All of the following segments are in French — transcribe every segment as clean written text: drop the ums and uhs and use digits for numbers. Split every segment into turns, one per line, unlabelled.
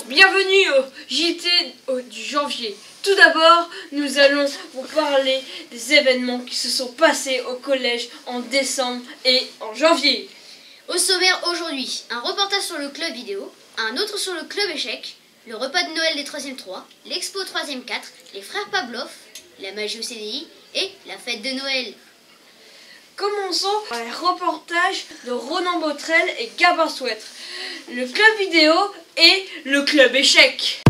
bienvenue au JT du janvier. Tout d'abord, nous allons vous parler des événements qui se sont passés au collège en décembre et en janvier.
Au sommaire aujourd'hui, un reportage sur le club vidéo, un autre sur le club échec, le repas de Noël des 3e 3, l'expo 3e 4, les frères Pavlov, la magie au CDI et la fête de Noël.
Commençons par les reportages de Ronan Botrel et Gabin Souêtre, le club vidéo et le club échec.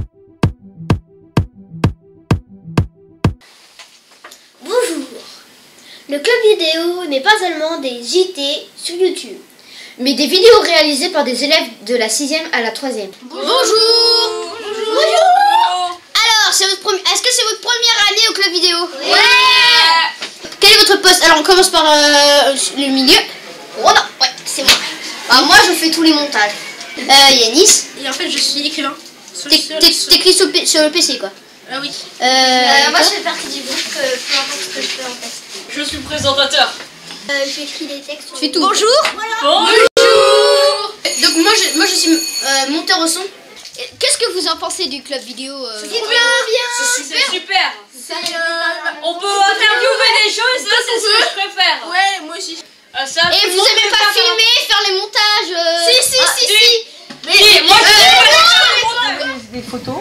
Bonjour. Le club vidéo n'est pas seulement des JT sur YouTube,
Mais des vidéos réalisées par des élèves de la 6e à la 3e. Bonjour. Alors, est-ce que c'est votre première année au club vidéo?
Ouais.
Quel est votre poste? Alors, on commence par le milieu. Oh non, ouais, c'est moi. Alors, moi, je fais tous les montages. Yanis.
Et en fait, je suis écrivain.
T'écris sur le PC, quoi.
Ah oui.
Moi, je fais partie du groupe, peu importe ce que je fais en fait.
Je suis présentateur.
J'écris des textes.
Tu fais tout. Bonjour.
Bonjour.
Donc, moi, je suis monteur au son. Qu'est-ce que vous en pensez du club vidéo?
C'est super. On peut interviewer des choses, ça c'est ce que je préfère.
Ouais, moi aussi.
Et vous aimez pas filmer, faire les montages? Si.
Mais moi je
J'utilise des photos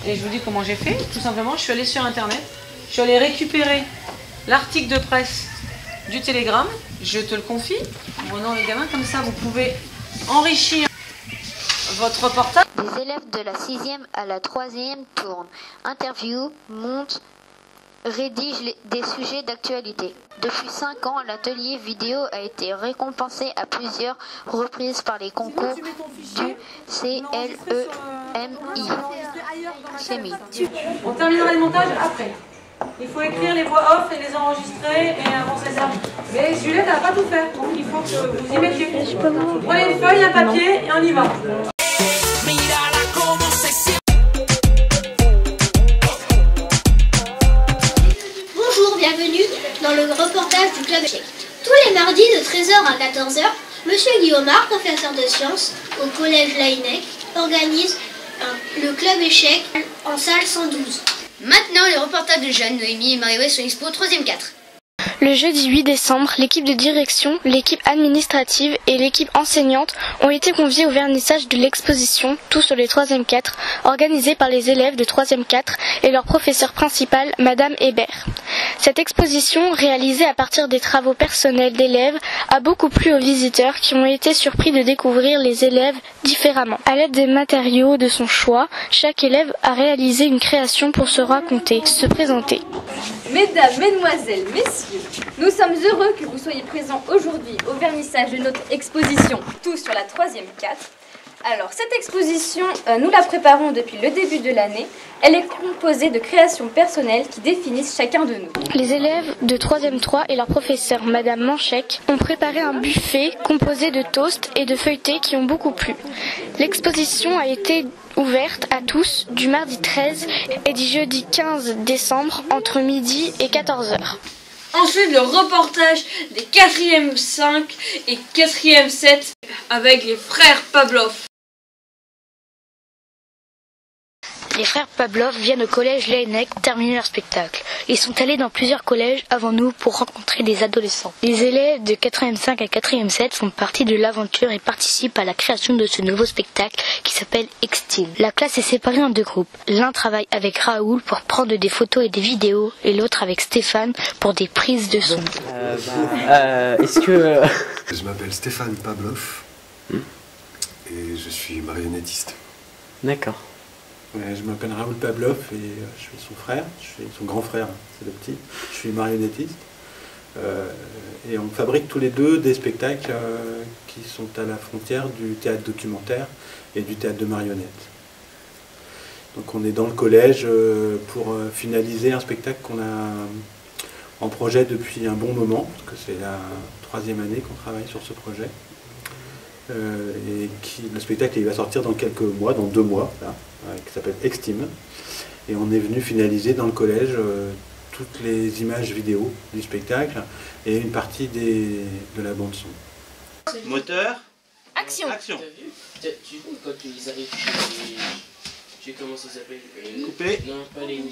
et je vous dis comment j'ai fait. Tout simplement, je suis allée sur internet, je suis allée récupérer l'article de presse du Télégramme, je te le confie, mon nom est gamin, comme ça vous pouvez enrichir votre reportage.
Les élèves de la 6e à la 3e tournent, interview, montent, rédigent des sujets d'actualité. Depuis 5 ans, l'atelier vidéo a été récompensé à plusieurs reprises par les concours du CLEMI.
On terminera les montages après. Il faut écrire les voix off et les enregistrer et avancer ça. Mais Juliette elle n'a pas tout fait, donc il faut que vous y mettiez. Vous prenez une feuille, un papier et on y va.
Bonjour, bienvenue dans le reportage du club échec. Tous les mardis de 13h à 14h, Monsieur Guillaumard, professeur de sciences au collège Laennec, organise le club échec en salle 112.
Maintenant, les reportages de Jeanne, Noémie et Marie-Wes sur l'expo 3e 4.
Le jeudi 8 décembre, l'équipe de direction, l'équipe administrative et l'équipe enseignante ont été conviés au vernissage de l'exposition Tout sur les 3e 4, organisée par les élèves de 3e 4 et leur professeur principal, Madame Hébert. Cette exposition, réalisée à partir des travaux personnels d'élèves, a beaucoup plu aux visiteurs qui ont été surpris de découvrir les élèves différemment. À l'aide des matériaux de son choix, chaque élève a réalisé une création pour se raconter, se présenter.
Mesdames, Mesdemoiselles, Messieurs, nous sommes heureux que vous soyez présents aujourd'hui au vernissage de notre exposition Tout sur la 3e 4. Alors, cette exposition, nous la préparons depuis le début de l'année. Elle est composée de créations personnelles qui définissent chacun de nous.
Les élèves de 3e 3 et leur professeur, Madame Manchec, ont préparé un buffet composé de toasts et de feuilletés qui ont beaucoup plu. L'exposition a été ouverte à tous du mardi 13 et du jeudi 15 décembre entre midi et 14h.
Ensuite, le reportage des 4e 5 et 4e 7 avec les frères Pavlov.
Les frères Pavlov viennent au collège Laennec terminer leur spectacle. Ils sont allés dans plusieurs collèges avant nous pour rencontrer des adolescents. Les élèves de 4e 5 à 4e 7 font partie de l'aventure et participent à la création de ce nouveau spectacle qui s'appelle Extime. La classe est séparée en deux groupes. L'un travaille avec Raoul pour prendre des photos et des vidéos et l'autre avec Stéphane pour des prises de son.
Est-ce que...
Je m'appelle Stéphane Pavlov et je suis marionnettiste.
D'accord.
Ouais, je m'appelle Raoul Pavlov et je suis son frère, je suis son grand frère, c'est le petit. Je suis marionnettiste et on fabrique tous les deux des spectacles qui sont à la frontière du théâtre documentaire et du théâtre de marionnettes. Donc on est dans le collège pour finaliser un spectacle qu'on a en projet depuis un bon moment, parce que c'est la 3e année qu'on travaille sur ce projet. Le spectacle il va sortir dans quelques mois, dans 2 mois, là, qui s'appelle Extime. Et on est venu finaliser dans le collège toutes les images vidéo du spectacle et une partie de la bande son.
Moteur.
Action.
Action.
Quand ils arrivent chez
Comment ça s'appelle
Coupé.
Non, pas les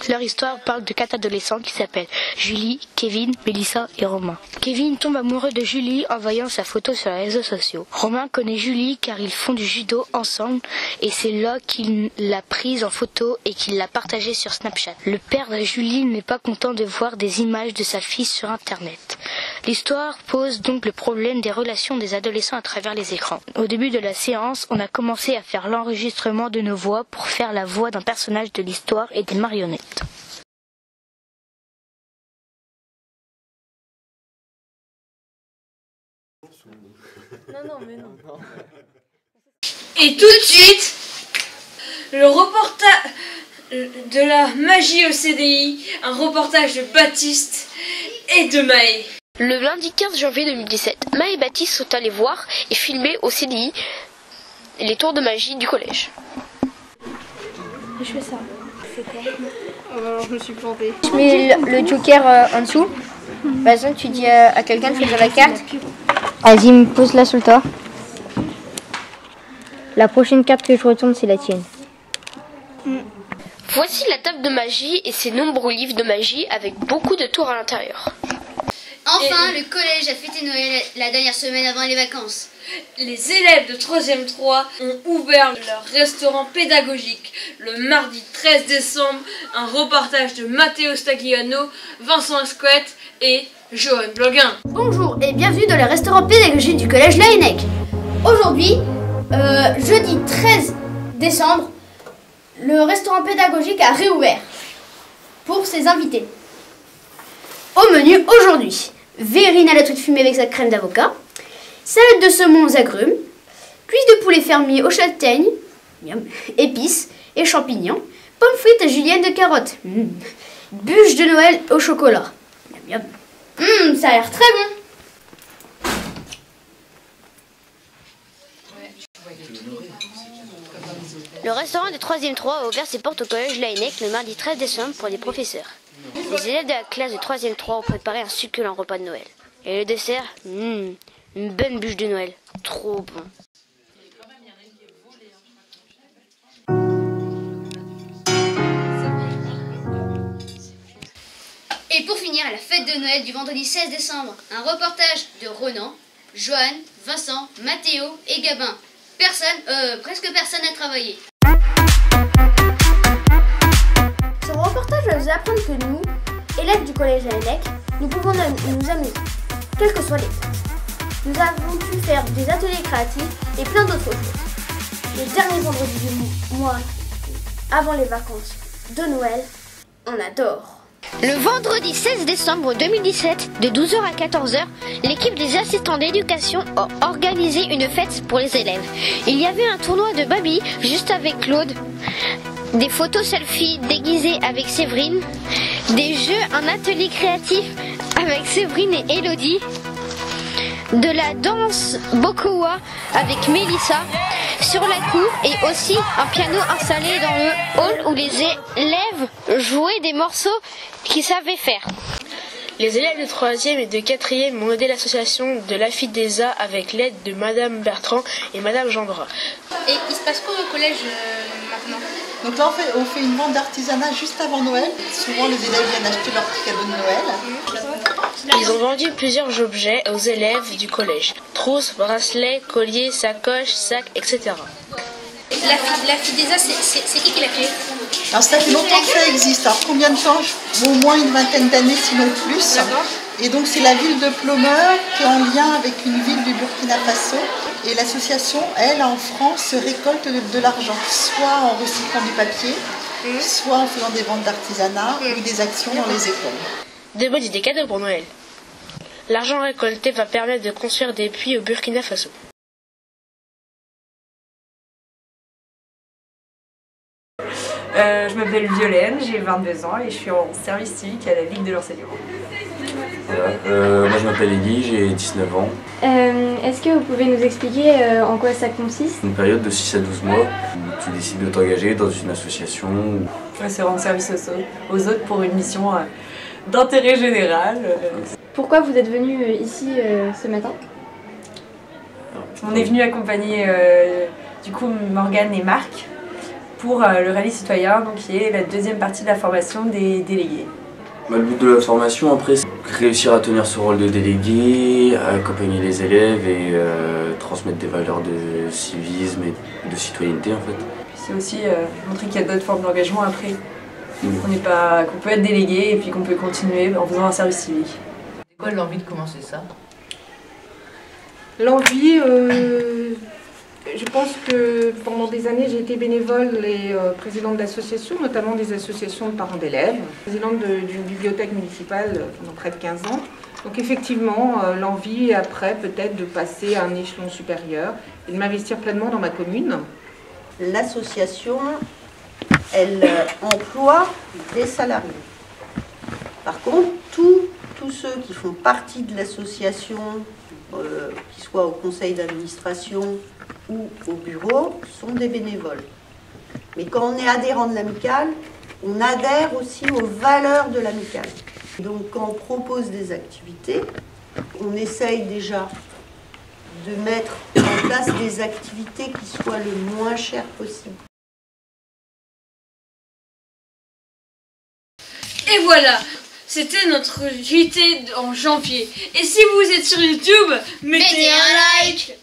Leur histoire parle de 4 adolescents qui s'appellent Julie, Kevin, Mélissa et Romain. Kevin tombe amoureux de Julie en voyant sa photo sur les réseaux sociaux. Romain connaît Julie car ils font du judo ensemble et c'est là qu'il l'a prise en photo et qu'il l'a partagée sur Snapchat. Le père de Julie n'est pas content de voir des images de sa fille sur internet. L'histoire pose donc le problème des relations des adolescents à travers les écrans. Au début de la séance, on a commencé à faire l'enregistrement de nos voix pour faire la voix d'un personnage de l'histoire et des marionnettes.
Et tout de suite, le reportage de la magie au CDI, un reportage de Baptiste et de Maë.
Le lundi 15 janvier 2017, Maë et Baptiste sont allés voir et filmer au CDI les tours de magie du collège.
Je fais ça. C'est quoi?
Alors, je me suis plantée. Je mets le joker en dessous. Par exemple, tu dis à quelqu'un de choisir la carte. Vas-y, pose-la sur le tas. La prochaine carte que je retourne, c'est la tienne.
Voici la table de magie et ses nombreux livres de magie avec beaucoup de tours à l'intérieur.
Enfin, le collège a fêté Noël la dernière semaine avant les vacances.
Les élèves de 3e 3 ont ouvert leur restaurant pédagogique. Le mardi 13 décembre, un reportage de Matteo Stagliano, Vincent Asquette et Johan Bloguin.
Bonjour et bienvenue dans le restaurant pédagogique du collège Laennec. Aujourd'hui, jeudi 13 décembre, le restaurant pédagogique a réouvert pour ses invités. Au menu aujourd'hui, verrine à la toute fumée avec sa crème d'avocat, salade de saumon aux agrumes, cuisse de poulet fermier aux châtaignes, épices et champignons, pommes frites à julienne de carottes, bûche de Noël au chocolat. Ça a l'air très bon.
Le restaurant de 3e 3 a ouvert ses portes au collège Laennec le mardi 13 décembre pour les professeurs. Les élèves de la classe de 3e 3 ont préparé un succulent repas de Noël. Et le dessert, une bonne bûche de Noël. Trop bon. Et pour finir, la fête de Noël du vendredi 16 décembre, un reportage de Ronan, Johan, Vincent, Mathéo et Gabin. Presque personne n'a travaillé.
Ce reportage va vous apprendre que nous, élèves du collège Laennec, nous pouvons nous amuser, quelles que soient les classes. Nous avons pu faire des ateliers créatifs et plein d'autres choses. Les derniers vendredis du mois, avant les vacances de Noël, on adore.
Le vendredi 16 décembre 2017, de 12h à 14h, l'équipe des assistants d'éducation a organisé une fête pour les élèves. Il y avait un tournoi de baby juste avec Claude, des photos selfies déguisées avec Séverine, des jeux, un atelier créatif avec Séverine et Elodie, de la danse Bokowa avec Mélissa sur la cour et aussi un piano installé dans le hall où les élèves jouaient des morceaux qu'ils savaient faire.
Les élèves de 3e et de 4e ont aidé l'association de l'AFIDESA avec l'aide de Madame Bertrand et Madame Gendra.
Et il se passe quoi au collège maintenant?
Donc là on fait une vente d'artisanat juste avant Noël. Souvent les élèves viennent acheter leurs petits cadeaux de Noël.
Ils ont vendu plusieurs objets aux élèves du collège. Trousses, bracelets, colliers, sacoches, sacs, etc.
La FIDESA, c'est qui l'a créé?
Alors ça fait longtemps que ça existe. Alors combien de temps? Au moins une vingtaine d'années, sinon plus. Et donc c'est la ville de Plomeur qui est en lien avec une ville du Burkina Faso. Et l'association, elle, en France, récolte de l'argent, soit en recyclant du papier, soit en faisant des ventes d'artisanat ou des actions dans les écoles.
De bonnes idées cadeaux pour Noël. L'argent récolté va permettre de construire des puits au Burkina Faso.
Je m'appelle Violaine, j'ai 22 ans et je suis en service civique à la Ligue de l'enseignement.
Voilà. Moi je m'appelle Elie, j'ai 19 ans.
Est-ce que vous pouvez nous expliquer en quoi ça consiste?
Une période de 6 à 12 mois où tu décides de t'engager dans une association.
C'est rendre service aux autres pour une mission d'intérêt général.
Pourquoi vous êtes venu ici ce matin?
On est venu accompagner du coup Morgane et Marc pour le rallye citoyen, donc qui est la deuxième partie de la formation des délégués.
Le but de la formation, après, c'est réussir à tenir ce rôle de délégué, accompagner les élèves et transmettre des valeurs de civisme et de citoyenneté en fait.
C'est aussi montrer qu'il y a d'autres formes d'engagement après. Qu'on peut être délégué et puis qu'on peut continuer en faisant un service civique.
C'est quoi l'envie de commencer ça?
L'envie, je pense que pendant des années j'ai été bénévole et présidente d'associations, notamment des associations de parents d'élèves, présidente d'une bibliothèque municipale pendant près de 15 ans. Donc effectivement, l'envie après peut-être de passer à un échelon supérieur et de m'investir pleinement dans ma commune.
L'association, elle emploie des salariés. Par contre, tous ceux qui font partie de l'association, qu'ils soient au conseil d'administration ou au bureau, sont des bénévoles. Mais quand on est adhérent de l'amicale, on adhère aussi aux valeurs de l'amicale. Donc quand on propose des activités, on essaye déjà de mettre en place des activités qui soient le moins chères possible.
Et voilà, c'était notre JT en janvier. Et si vous êtes sur YouTube, mettez un like.